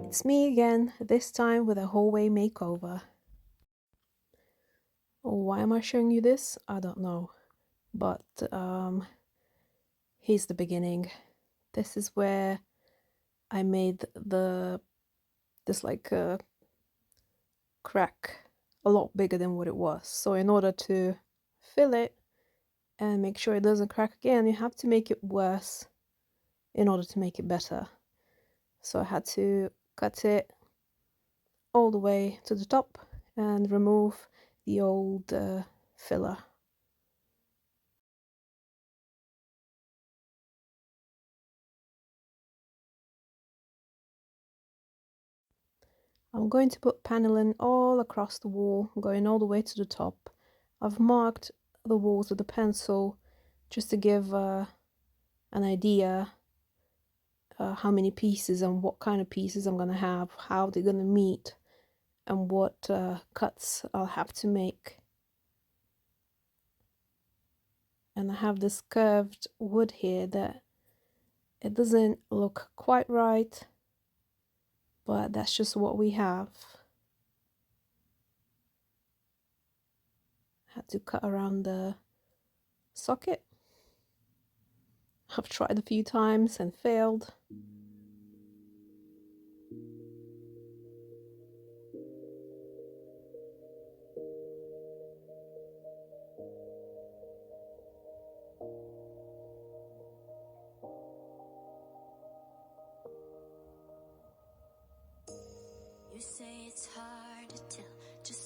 It's me again, this time with a hallway makeover. Why am I showing you this? I don't know. But here's the beginning. This is where I made this like crack a lot bigger than what it was. So in order to fill it and make sure it doesn't crack again, you have to make it worse in order to make it better. So I had to cut it all the way to the top and remove the old filler. I'm going to put paneling all across the wall, going all the way to the top. I've marked the walls with a pencil just to give an idea how many pieces and what kind of pieces I'm going to have, how they're going to meet, and what cuts I'll have to make. And I have this curved wood here that it doesn't look quite right, but that's just what we have. Had to cut around the socket. I've tried a few times and failed.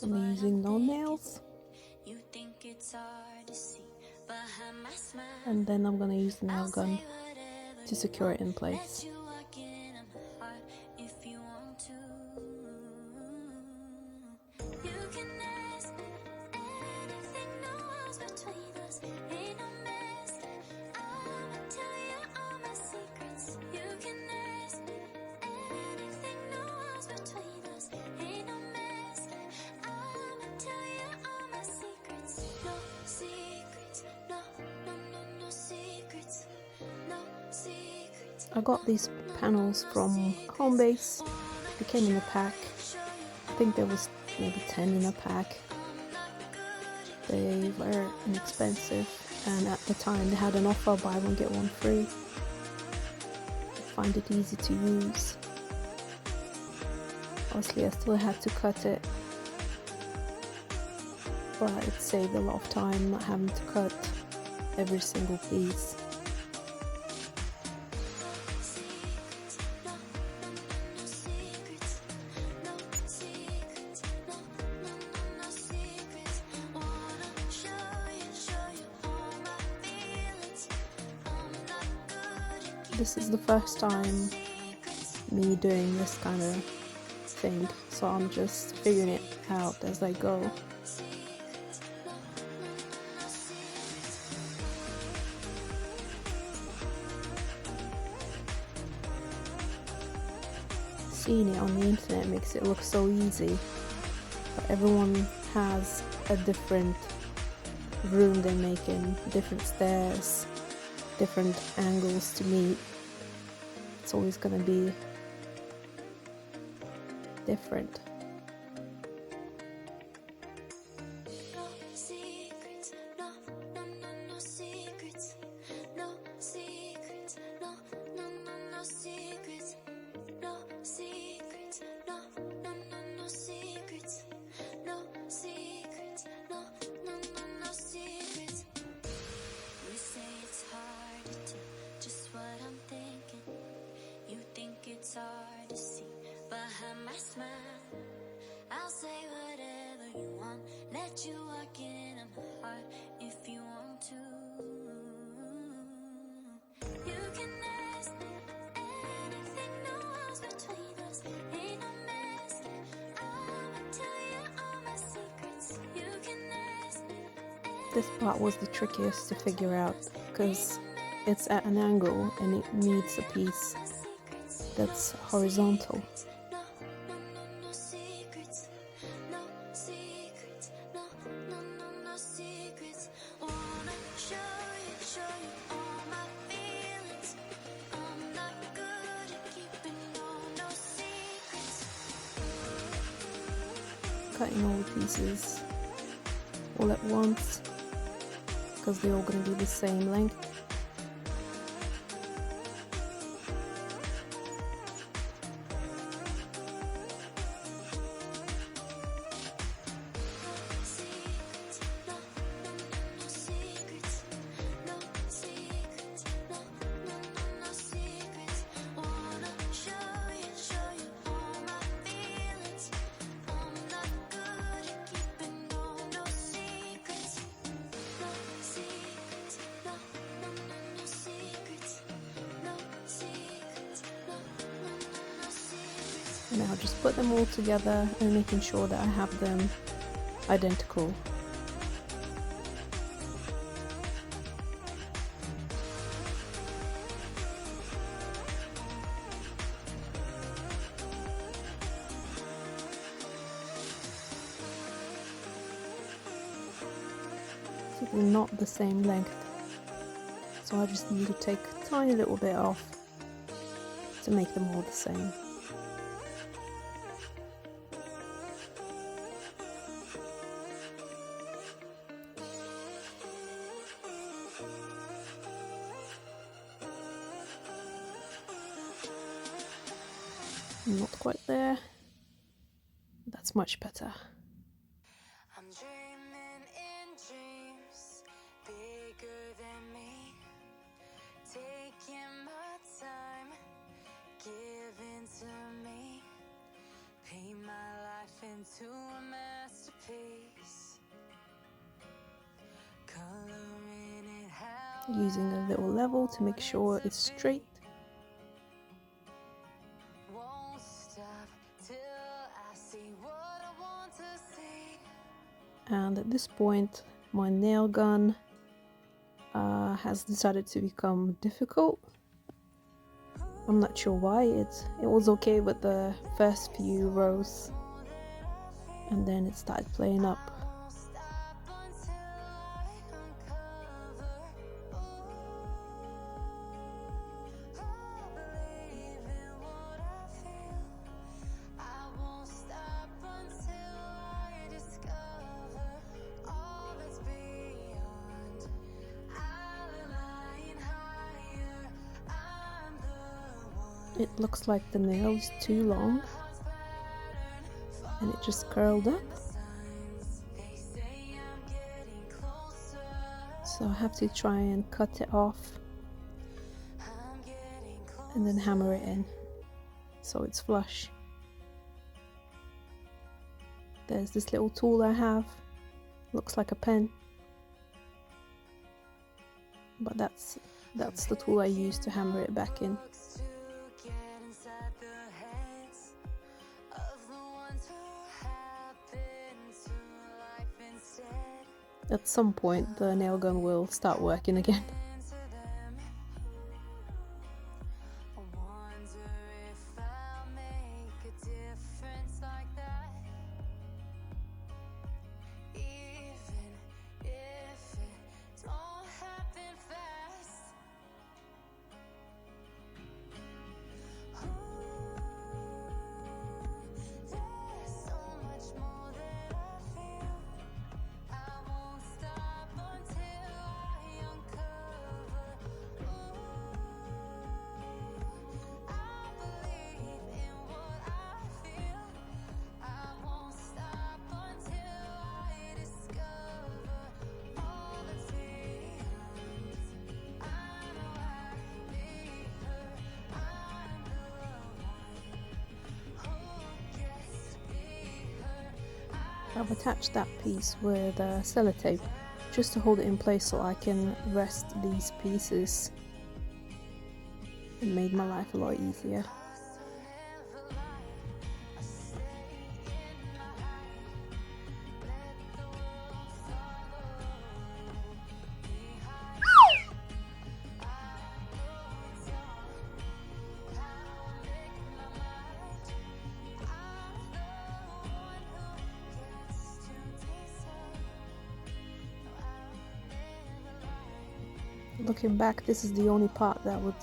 I'm using no nails. And then I'm gonna use the nail gun to secure it in place. I got these panels from Homebase. They came in a pack. I think there was maybe 10 in a pack. They were inexpensive, and at the time they had an offer, buy one get one free. I find it easy to use. Obviously I still had to cut it, but it saved a lot of time not having to cut every single piece. This is the first time me doing this kind of thing, so I'm just figuring it out as I go. Seeing it on the internet makes it look so easy, but everyone has a different room they're making, different stairs, different angles to meet. It's always going to be different. It's hard to see behind my smile. I'll say whatever you want, let you walk in on my heart if you want to. You can ask anything, no walls between us, ain't no mess. I'ma tell you all my secrets. You can ask. This part was the trickiest to figure out because it's at an angle and it needs a piece that's horizontal. cutting all the pieces all at once because they're all going to be the same length. And I'll just put them all together and making sure that I have them identical. So they're not the same length. So I just need to take a tiny little bit off to make them all the same. Not quite there. That's much better. I'm dreaming in dreams bigger than me, taking my time, giving to me, paint my life into a masterpiece, coloring it how Using a little level to make sure it's straight. won't stop till I see what I want to see. And at this point my nail gun has decided to become difficult. I'm not sure why. It was okay with the first few rows and then it started playing up. Won't stop until I uncover believe in what I feel. I won't stop until I discover all that's beyond. I'll align higher. I'm the one. It looks like the nail is too long and it just curled up. They say I'm getting closer. So I have to try and cut it off I'm getting closer. and then hammer it in so it's flush. There's this little tool I have, looks like a pen, but that's the tool I use to hammer it back in. To get inside the heads of the ones who happen to life instead. At some point the nail gun will start working again. Into them. I wonder if I'll make a difference like that. Even if it don't happen fast. There's so much more that I feel. I won't stop until I uncover. I believe in what I feel. I won't stop until I discover all that's beyond. I know I'll be her. I'm the one who gets to be her. I've attached that piece with sellotape just to hold it in place so I can rest these pieces. It made my life a lot easier. Looking back, this is the only part that would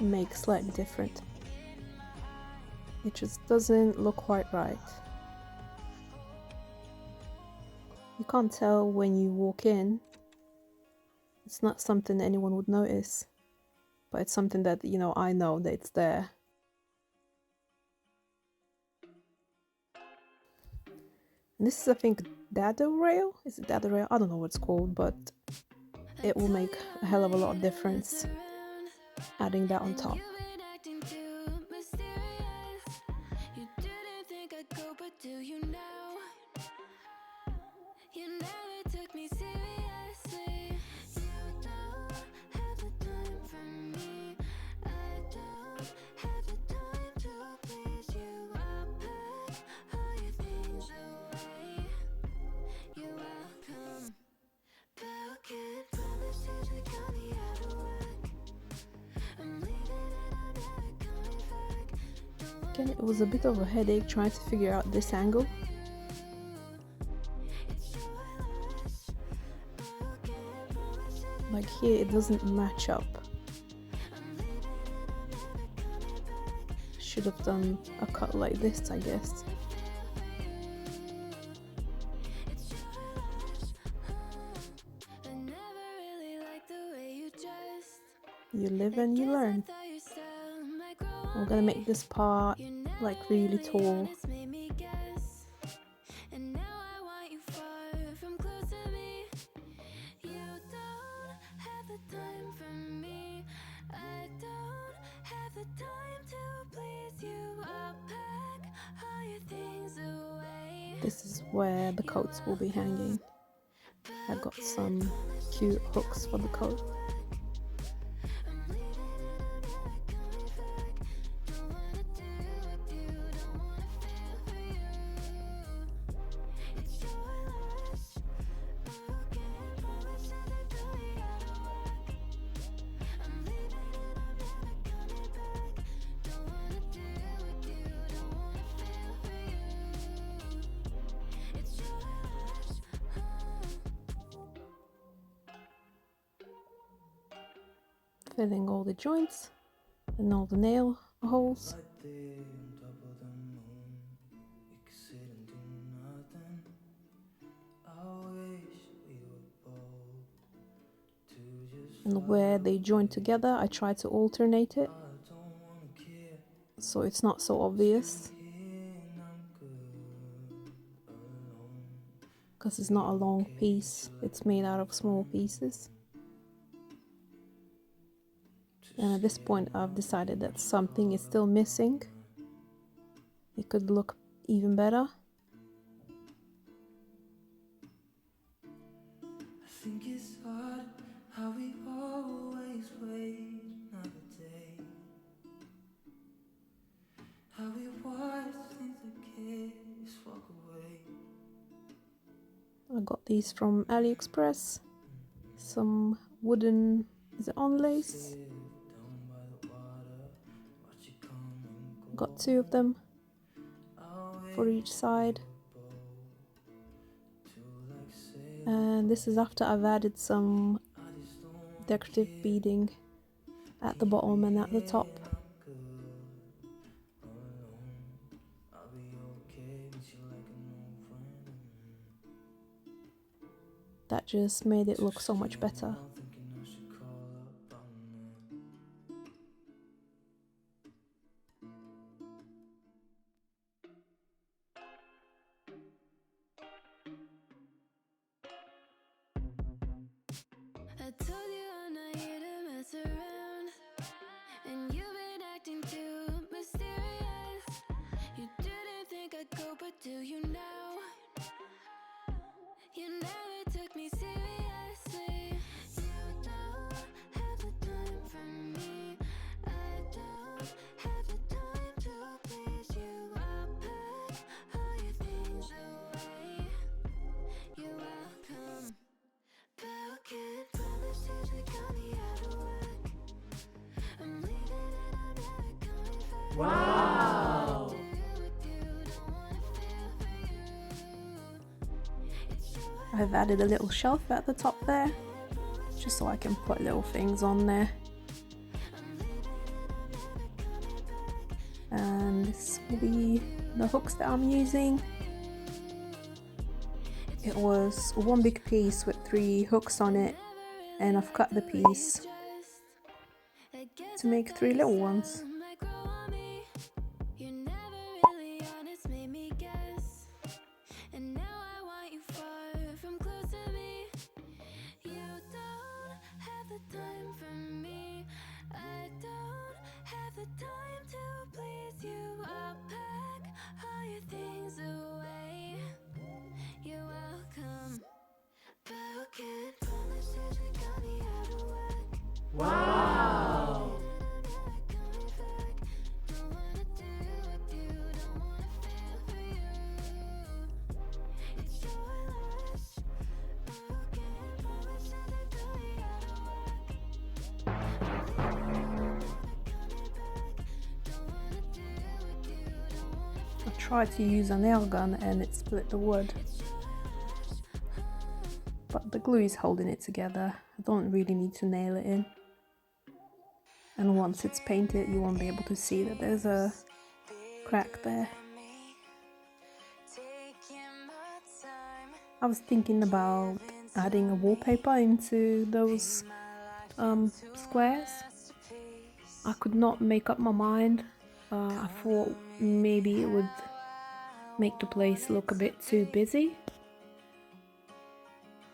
make slightly different. It just doesn't look quite right. You can't tell when you walk in. It's not something anyone would notice, but it's something that, you know, I know that it's there. And this is, I think, dado rail? Is it dado rail? I don't know what it's called, but it will make a hell of a lot of difference adding that on top. Again, it was a bit of a headache trying to figure out this angle. Like here, it doesn't match up. Should have done a cut like this, I guess. You live and you learn. I'm gonna make this part like really tall. This is where the coats will be hanging. I got some cute hooks for the coat. Filling all the joints and all the nail holes. And where they join together, I try to alternate it so it's not so obvious, because it's not a long piece, it's made out of small pieces. And at this point I've decided that something is still missing. It could look even better. I think it's hard how we always wait another day, how we watch things that kiss walk away. I got these from AliExpress. Some wooden, is it onlays? Got 2 of them for each side. And this is after I've added some decorative beading at the bottom and at the top. That just made it look so much better. I told you I'm not here to mess around, and you've been acting too mysterious. You didn't think I'd go, but do you now? You never took me seriously. You don't have the time for me. I don't have the time to please you. I'll pack all your things away. You're welcome. Broken promises that got me out of work. I'm leaving and I'm never coming back. Wow! I've added a little shelf at the top there, just so I can put little things on there. And this will be the hooks that I'm using. It was one big piece with 3 hooks on it, and I've cut the piece to make 3 little ones. Wow! I tried to use a nail gun and it split the wood, but the glue is holding it together. I don't really need to nail it in. And once it's painted, you won't be able to see that there's a crack there. I was thinking about adding a wallpaper into those squares. I could not make up my mind. I thought maybe it would make the place look a bit too busy.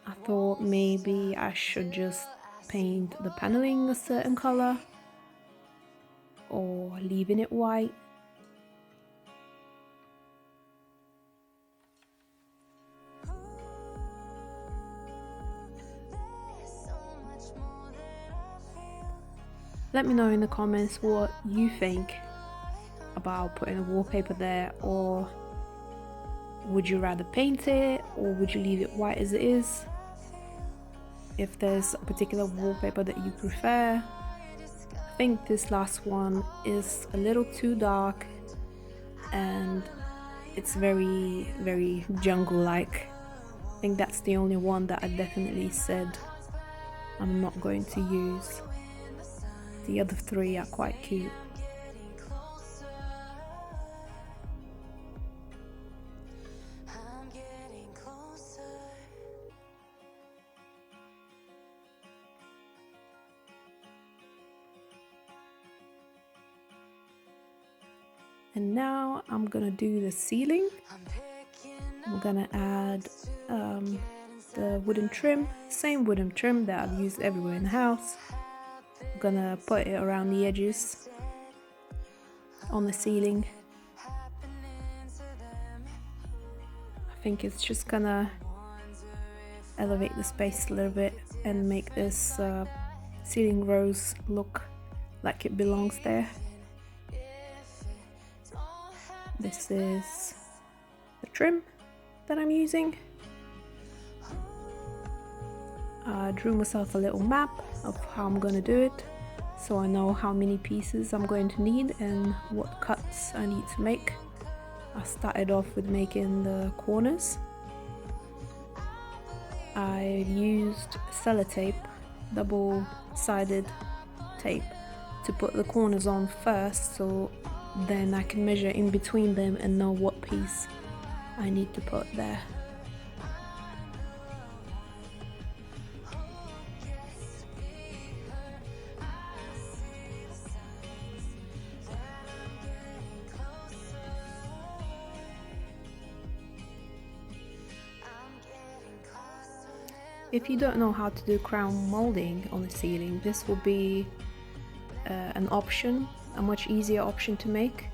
I thought maybe I should just paint the paneling a certain color or leaving it white. Let me know in the comments what you think about putting a wallpaper there, or would you rather paint it or would you leave it white as it is? If there's a particular wallpaper that you prefer. I think this last one is a little too dark and it's very jungle-like. I think that's the only one that I definitely said I'm not going to use. The other 3 are quite cute. And now I'm gonna do the ceiling. I'm gonna add the wooden trim, same wooden trim that I've used everywhere in the house. I'm gonna put it around the edges on the ceiling. I think it's just gonna elevate the space a little bit and make this ceiling rose look like it belongs there. This is the trim that I'm using. I drew myself a little map of how I'm going to do it, so I know how many pieces I'm going to need and what cuts I need to make. I started off with making the corners. I used sellotape, double-sided tape, to put the corners on first, so then I can measure in between them and know what piece I need to put there. If you don't know how to do crown molding on the ceiling, this will be an option, a much easier option to make,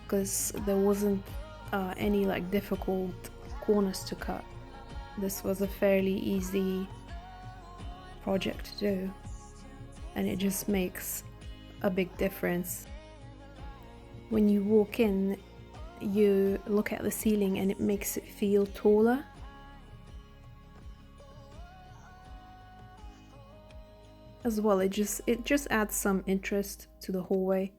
because there wasn't any like difficult corners to cut. This was a fairly easy project to do, and it just makes a big difference. When you walk in, you look at the ceiling and it makes it feel taller. As well, it just adds some interest to the hallway.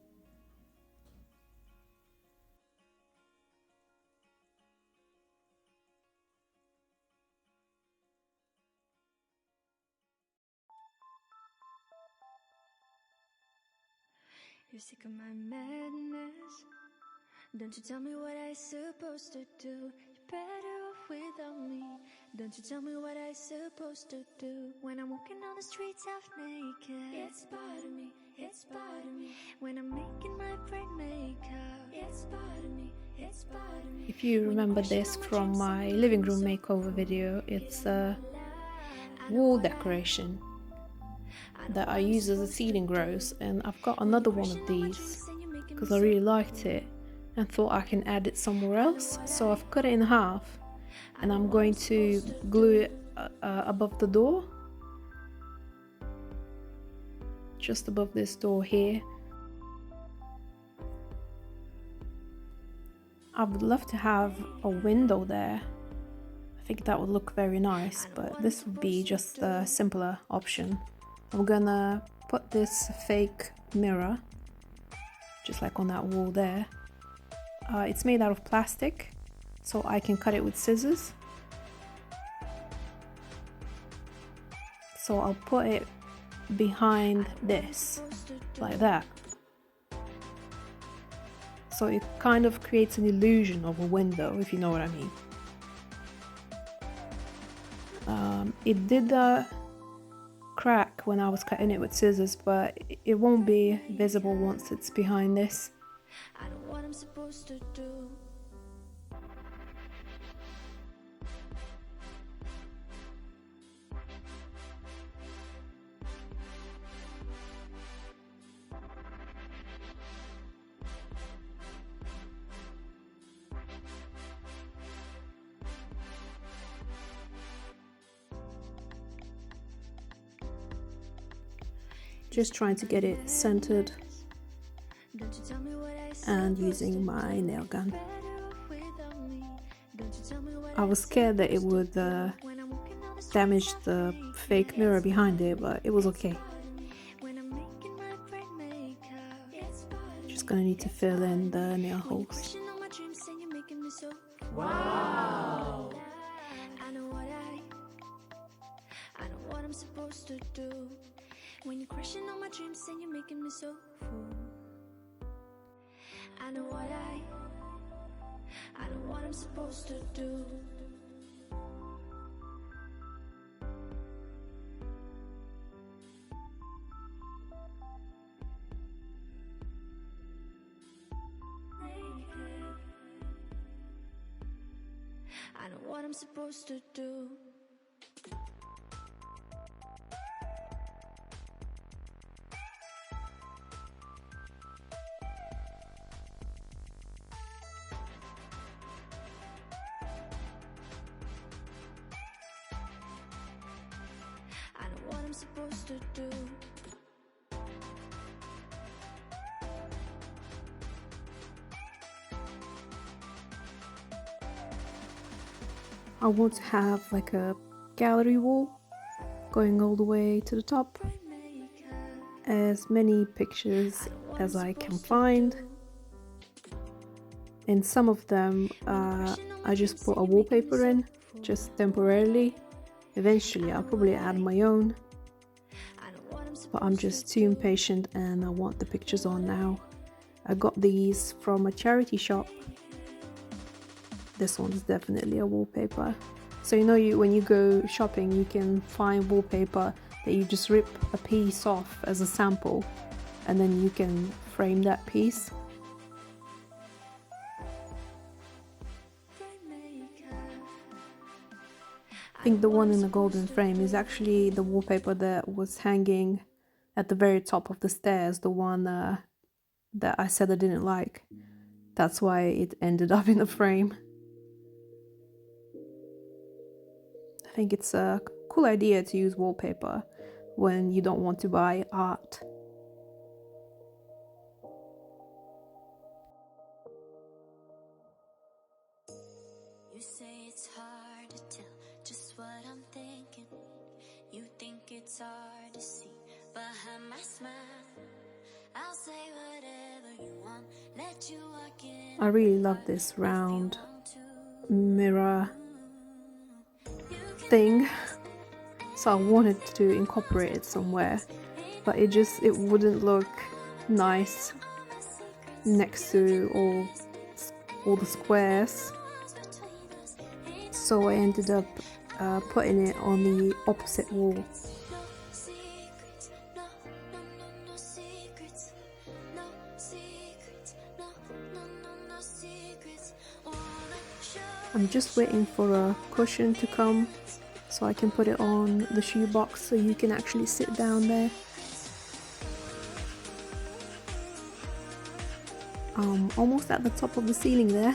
You're sick of my madness. Don't you tell me what I supposed to do. You better off without me. Don't you tell me what I supposed to do when I'm walking on the streets half naked. It's part of me, it's part of me. When I'm making my brain makeup. It's part of me, it's part of me. If you remember this from my living room makeover video, it's a wall decoration that I use as a ceiling rose, and I've got another one of these because I really liked it and thought I can add it somewhere else. So I've cut it in half and I'm going to glue it above the door, just above this door here. I would love to have a window there. I think that would look very nice, but this would be just a simpler option. I'm gonna put this fake mirror just like on that wall there. It's made out of plastic, so I can cut it with scissors. So I'll put it behind this, like that. So it kind of creates an illusion of a window, if you know what I mean. It did crack when I was cutting it with scissors, but it won't be visible once it's behind this. I know what I'm supposed to do. Just trying to get it centered Don't you tell me what I and using my nail gun. better off without me. Don't you tell me what I was scared that it would when I'm walking on the damage the fake mirror behind it, but it was okay. when I'm making my brain makeup. It's part of me. Just gonna need to fill in the nail holes. Crushing on my dreams and you're making me so wow. I know what I'm supposed to do when you're crushing on my dreams and you're making me so full. I know what I'm supposed to do. I know what I'm supposed to do. I know what I'm supposed to do. I want to have like a gallery wall going all the way to the top. As many pictures as I can find. In some of them, I just put a wallpaper in, just temporarily. Eventually, I'll probably add my own. But I'm just too impatient and I want the pictures on now. I got these from a charity shop. This one's definitely a wallpaper. So you know, when you go shopping, you can find wallpaper that you just rip a piece off as a sample and then you can frame that piece. I think the one in the golden frame is actually the wallpaper that was hanging at the very top of the stairs, the one that I said I didn't like. That's why it ended up in the frame. I think it's a cool idea to use wallpaper when you don't want to buy art. You say it's hard to tell just what I'm thinking. You think it's hard to see behind my smile. I'll say whatever you want, let you walk in. I really love this round mirror thing, so I wanted to incorporate it somewhere, but it wouldn't look nice next to all the squares. so I ended up putting it on the opposite wall. I'm just waiting for a cushion to come so I can put it on the shoebox so you can actually sit down there. Almost at the top of the ceiling there.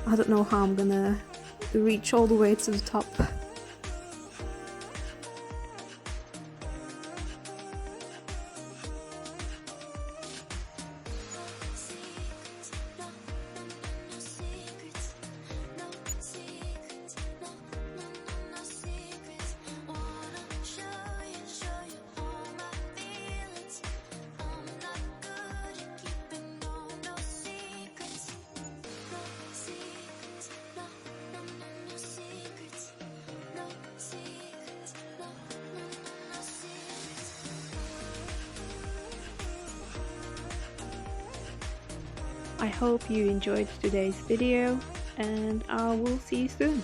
I don't know how I'm gonna reach all the way to the top. I hope you enjoyed today's video, and I will see you soon.